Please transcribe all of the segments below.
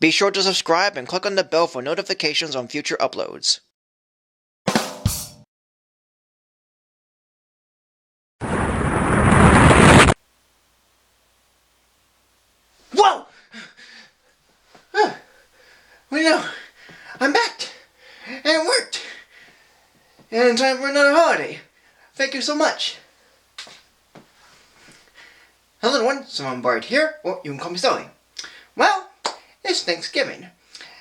Be sure to subscribe and click on the bell for notifications on future uploads. Whoa! Well, I'm back, and it worked, and time for another holiday. Thank you so much. Hello everyone, Simon Bard here, or you can call me Sully. Well, it's Thanksgiving,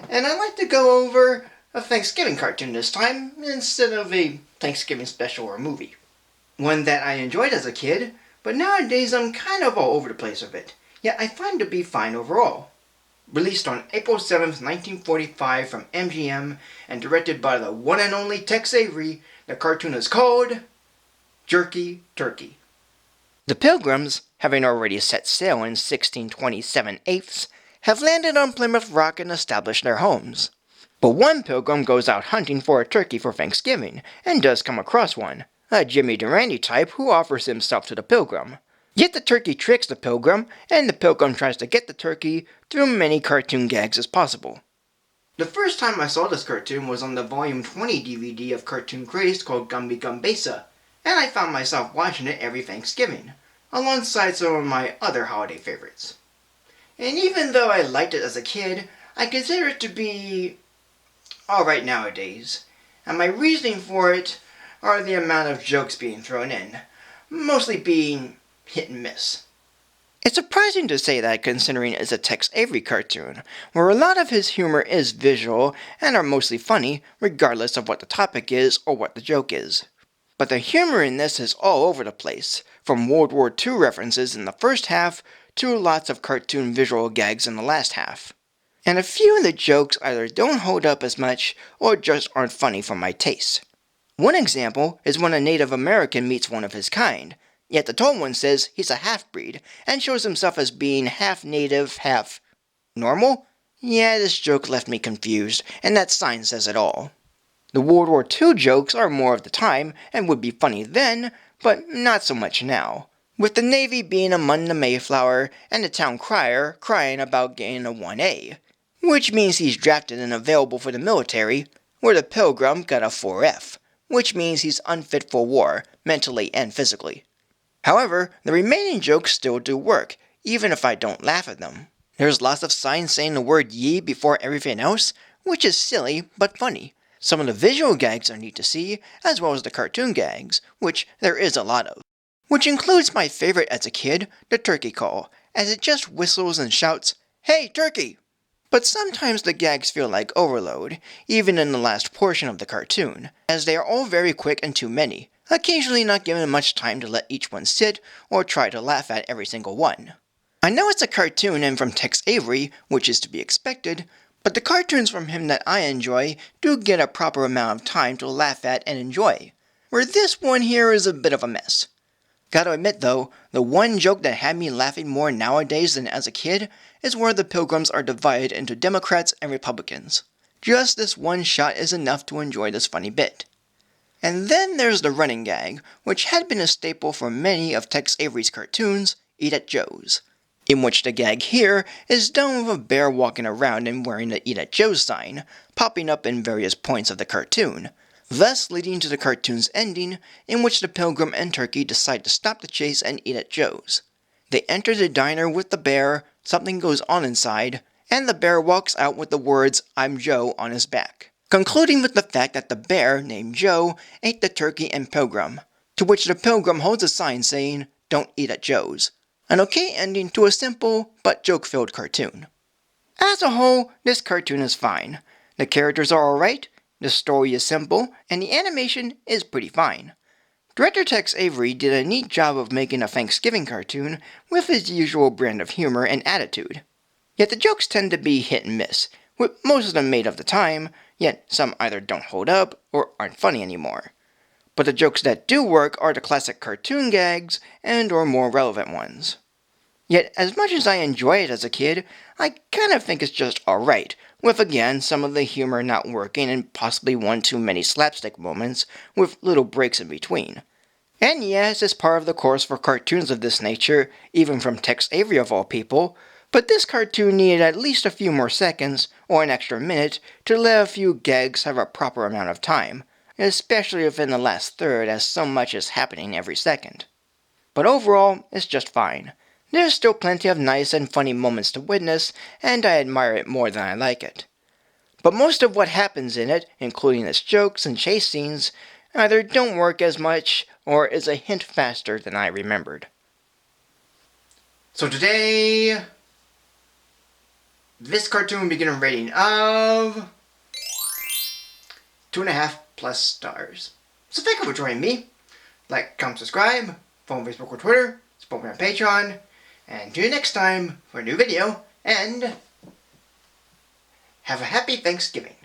and I'd like to go over a Thanksgiving cartoon this time, instead of a Thanksgiving special or movie. One that I enjoyed as a kid, but nowadays I'm kind of all over the place with it, yet I find it to be fine overall. Released on April 7th, 1945 from MGM and directed by the one and only Tex Avery, the cartoon is called Jerky Turkey. The Pilgrims, having already set sail in 1627/8, have landed on Plymouth Rock and established their homes. But one pilgrim goes out hunting for a turkey for Thanksgiving, and does come across one, a Jimmy Durante type who offers himself to the pilgrim. Yet the turkey tricks the pilgrim, and the pilgrim tries to get the turkey through many cartoon gags as possible. The first time I saw this cartoon was on the Volume 20 DVD of Cartoon Craze called Gumby Gumbasa, and I found myself watching it every Thanksgiving, alongside some of my other holiday favorites. And even though I liked it as a kid, I consider it to be alright nowadays, and my reasoning for it are the amount of jokes being thrown in, mostly being hit and miss. It's surprising to say that considering it's a Tex Avery cartoon, where a lot of his humor is visual and are mostly funny regardless of what the topic is or what the joke is. But the humor in this is all over the place, from World War II references in the first half to lots of cartoon visual gags in the last half. And a few of the jokes either don't hold up as much or just aren't funny for my taste. One example is when a Native American meets one of his kind, yet the tall one says he's a half-breed and shows himself as being half native, half normal? Yeah, this joke left me confused, and that sign says it all. The World War II jokes are more of the time and would be funny then, but not so much now, with the Navy being among the Mayflower and the town crier crying about getting a 1A, which means he's drafted and available for the military, where the Pilgrim got a 4F, which means he's unfit for war, mentally and physically. However, the remaining jokes still do work, even if I don't laugh at them. There's lots of signs saying the word ye before everything else, which is silly but funny. Some of the visual gags are neat to see, as well as the cartoon gags, which there is a lot of. Which includes my favorite as a kid, the turkey call, as it just whistles and shouts, "Hey, turkey!" But sometimes the gags feel like overload, even in the last portion of the cartoon, as they are all very quick and too many, occasionally not given much time to let each one sit or try to laugh at every single one. I know it's a cartoon and from Tex Avery, which is to be expected, but the cartoons from him that I enjoy do get a proper amount of time to laugh at and enjoy, where this one here is a bit of a mess. Gotta admit though, the one joke that had me laughing more nowadays than as a kid is where the Pilgrims are divided into Democrats and Republicans. Just this one shot is enough to enjoy this funny bit. And then there's the running gag, which had been a staple for many of Tex Avery's cartoons, Eat at Joe's, in which the gag here is done with a bear walking around and wearing the Eat at Joe's sign, popping up in various points of the cartoon, thus leading to the cartoon's ending, in which the Pilgrim and Turkey decide to stop the chase and eat at Joe's. They enter the diner with the bear, something goes on inside, and the bear walks out with the words, "I'm Joe," on his back, concluding with the fact that the bear, named Joe, ate the turkey and Pilgrim, to which the Pilgrim holds a sign saying, "Don't eat at Joe's." An okay ending to a simple but joke-filled cartoon. As a whole, this cartoon is fine. The characters are alright, the story is simple, and the animation is pretty fine. Director Tex Avery did a neat job of making a Thanksgiving cartoon with his usual brand of humor and attitude. Yet the jokes tend to be hit and miss, with most of them made of the time, yet some either don't hold up or aren't funny anymore. But the jokes that do work are the classic cartoon gags and or more relevant ones. Yet, as much as I enjoy it as a kid, I kind of think it's just alright, with again some of the humor not working and possibly one too many slapstick moments, with little breaks in between. And yes, it's part of the course for cartoons of this nature, even from Tex Avery of all people, But this cartoon needed at least a few more seconds, or an extra minute, to let a few gags have a proper amount of time, especially within the last third as so much is happening every second. But overall, it's just fine. There's still plenty of nice and funny moments to witness, and I admire it more than I like it. But most of what happens in it, including its jokes and chase scenes, either don't work as much, or is a hint faster than I remembered. So today, this cartoon will be getting a rating of 2.5+ stars. So thank you for joining me. Like, comment, subscribe, follow on Facebook or Twitter, support me on Patreon, and tune in next time for a new video, and have a happy Thanksgiving.